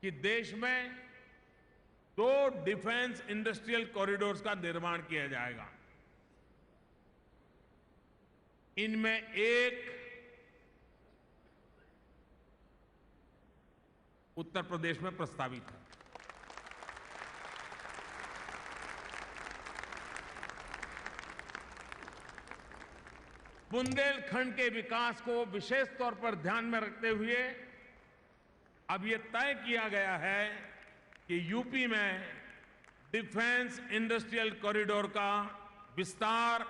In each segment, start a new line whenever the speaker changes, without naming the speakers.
कि देश में 2 डिफेंस इंडस्ट्रियल कॉरिडोर्स का निर्माण किया जाएगा। इनमें एक उत्तर प्रदेश में प्रस्तावित है। बुंदेलखंड के विकास को विशेष तौर पर ध्यान में रखते हुए अब यह तय किया गया है कि यूपी में डिफेंस इंडस्ट्रियल कॉरिडोर का विस्तार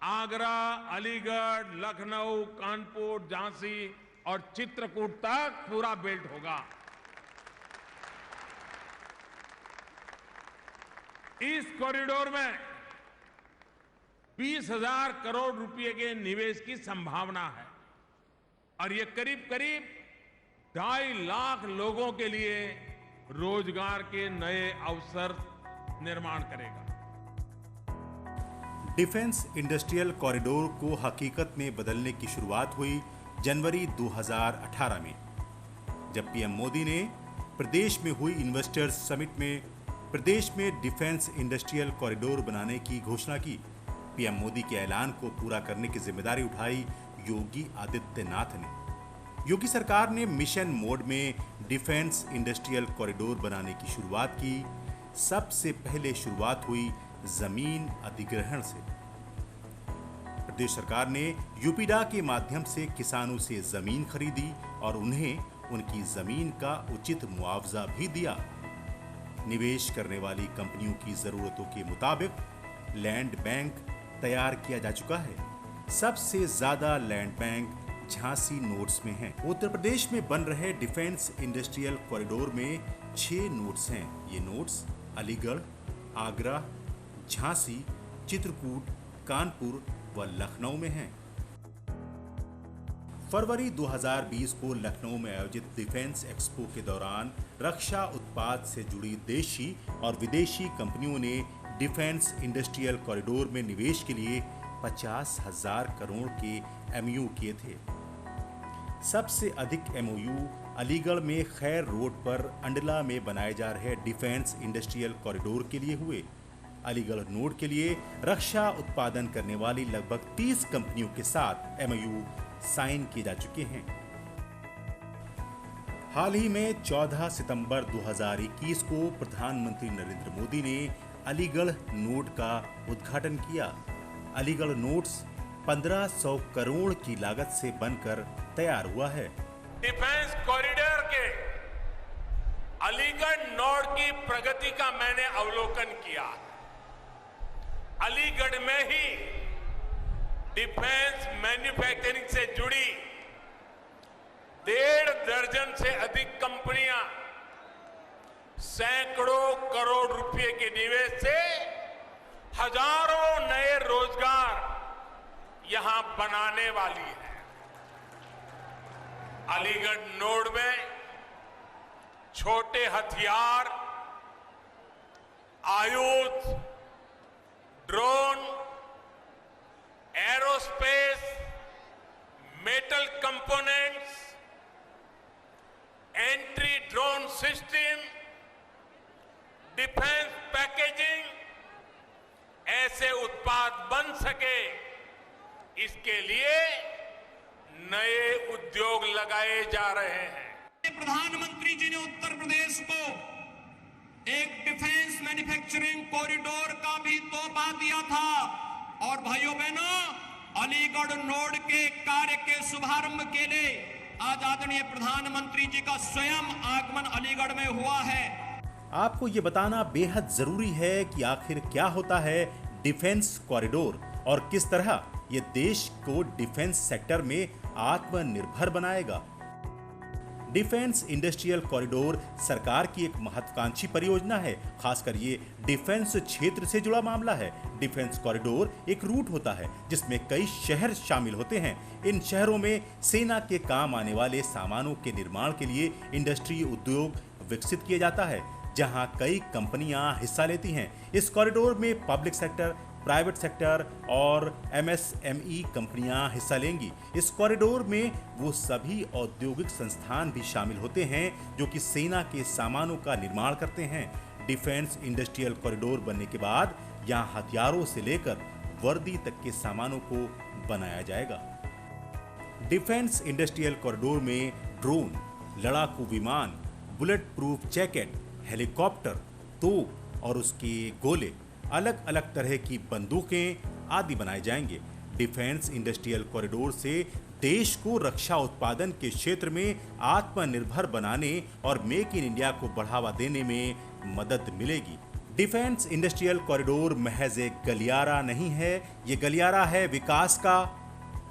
आगरा, अलीगढ़, लखनऊ, कानपुर, झांसी और चित्रकूट तक पूरा बेल्ट होगा। इस कॉरिडोर में 20,000 करोड़ रुपए के निवेश की संभावना है और ये करीब 2.5 लाख लोगों के लिए रोजगार के नए अवसर निर्माण करेगा।
डिफेंस इंडस्ट्रियल कॉरिडोर को हकीकत में बदलने की शुरुआत हुई जनवरी 2018 में, जब पीएम मोदी ने प्रदेश में हुई इन्वेस्टर्स समिट में प्रदेश में डिफेंस इंडस्ट्रियल कॉरिडोर बनाने की घोषणा की। पीएम मोदी के ऐलान को पूरा करने की जिम्मेदारी उठाई योगी आदित्यनाथ ने। योगी सरकार ने मिशन मोड में डिफेंस इंडस्ट्रियल कॉरिडोर बनाने की शुरुआत की। सबसे पहले शुरुआत हुई जमीन अधिग्रहण से। प्रदेश सरकार ने यूपीडा के माध्यम से किसानों से जमीन खरीदी और उन्हें उनकी जमीन का उचित मुआवजा भी दिया। निवेश करने वाली कंपनियों की जरूरतों के मुताबिक लैंड बैंक तैयार किया जा चुका है। सबसे ज्यादा लैंड बैंक झांसी नोड्स में है। उत्तर प्रदेश में बन रहे डिफेंस इंडस्ट्रियल कॉरिडोर में 6 नोड्स हैं। ये नोड्स अलीगढ़, आगरा, झांसी, चित्रकूट, कानपुर व लखनऊ में हैं। फरवरी 2020 को लखनऊ में आयोजित डिफेंस एक्सपो के दौरान रक्षा उत्पाद से जुड़ी देशी और विदेशी कंपनियों ने डिफेंस इंडस्ट्रियल कॉरिडोर में निवेश के लिए 50,000 करोड़ के एमओयू किए थे। सबसे अधिक एमओयू अलीगढ़ में खैर रोड पर अंडला में बनाए जा रहे डिफेंस इंडस्ट्रियल कॉरिडोर के लिए हुए। अलीगढ़ नोड के लिए रक्षा उत्पादन करने वाली लगभग 30 कंपनियों के साथ एमओयू साइन किए जा चुके हैं। हाल ही में 14 सितंबर 2021 को प्रधानमंत्री नरेंद्र मोदी ने अलीगढ़ नोड का उद्घाटन किया। अलीगढ़ नोड्स 1500 करोड़ की लागत से बनकर तैयार हुआ है।
डिफेंस कॉरिडोर के अलीगढ़ नोड की प्रगति का मैंने अवलोकन किया। अलीगढ़ में ही डिफेंस मैन्युफैक्चरिंग से जुड़ी 1.5 दर्जन से अधिक कंपनियां सैकड़ों करोड़ रुपए के निवेश से हजारों नए रोजगार यहां बनाने वाली है। अलीगढ़ नोड में छोटे हथियार, आयुध, drone, aerospace, metal components, entry drone system, defence packaging, ऐसे उत्पाद बन सके, इसके लिए नए उद्योग लगाए जा रहे हैं।
प्रधानमंत्री जी ने उत्तर प्रदेश को एक डिफेंस मैन्युफैक्चरिंग कॉरिडोर का भी तोहफा दिया था और भाइयों बहनों, अलीगढ़ नोड के कार्य के शुभारंभ के लिए आज आदरणीय प्रधानमंत्री जी का स्वयं आगमन अलीगढ़ में हुआ है।
आपको ये बताना बेहद जरूरी है कि आखिर क्या होता है डिफेंस कॉरिडोर और किस तरह ये देश को डिफेंस सेक्टर में आत्मनिर्भर बनाएगा। डिफेंस इंडस्ट्रियल कॉरिडोर सरकार की एक महत्वाकांक्षी परियोजना है। खासकर ये डिफेंस क्षेत्र से जुड़ा मामला है। डिफेंस कॉरिडोर एक रूट होता है जिसमें कई शहर शामिल होते हैं। इन शहरों में सेना के काम आने वाले सामानों के निर्माण के लिए इंडस्ट्री उद्योग विकसित किया जाता है, जहां कई कंपनियां हिस्सा लेती हैं। इस कॉरिडोर में पब्लिक सेक्टर, प्राइवेट सेक्टर और MSME कंपनियां हिस्सा लेंगी। इस कॉरिडोर में वो सभी औद्योगिक संस्थान भी शामिल होते हैं जो कि सेना के सामानों का निर्माण करते हैं। डिफेंस इंडस्ट्रियल कॉरिडोर बनने के बाद यहाँ हथियारों से लेकर वर्दी तक के सामानों को बनाया जाएगा। डिफेंस इंडस्ट्रियल कॉरिडोर में ड्रोन, लड़ाकू विमान, बुलेट प्रूफ जैकेट, हेलीकॉप्टर, तोप और उसके गोले, अलग अलग तरह की बंदूकें आदि बनाए जाएंगे। डिफेंस इंडस्ट्रियल कॉरिडोर से देश को रक्षा उत्पादन के क्षेत्र में आत्मनिर्भर बनाने और मेक इन इंडिया को बढ़ावा देने में मदद मिलेगी। डिफेंस इंडस्ट्रियल कॉरिडोर महज एक गलियारा नहीं है, ये गलियारा है विकास का,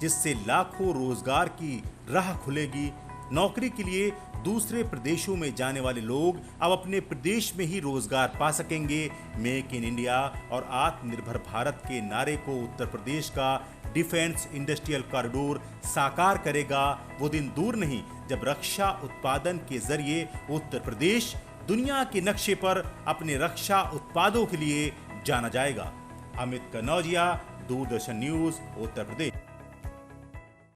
जिससे लाखों रोजगार की राह खुलेगी। नौकरी के लिए दूसरे प्रदेशों में जाने वाले लोग अब अपने प्रदेश में ही रोजगार पा सकेंगे। मेक इन इंडिया और आत्मनिर्भर भारत के नारे को उत्तर प्रदेश का डिफेंस इंडस्ट्रियल कॉरिडोर साकार करेगा। वो दिन दूर नहीं जब रक्षा उत्पादन के जरिए उत्तर प्रदेश दुनिया के नक्शे पर अपने रक्षा उत्पादों के लिए जाना जाएगा। अमित कनौजिया, दूरदर्शन न्यूज, उत्तर प्रदेश।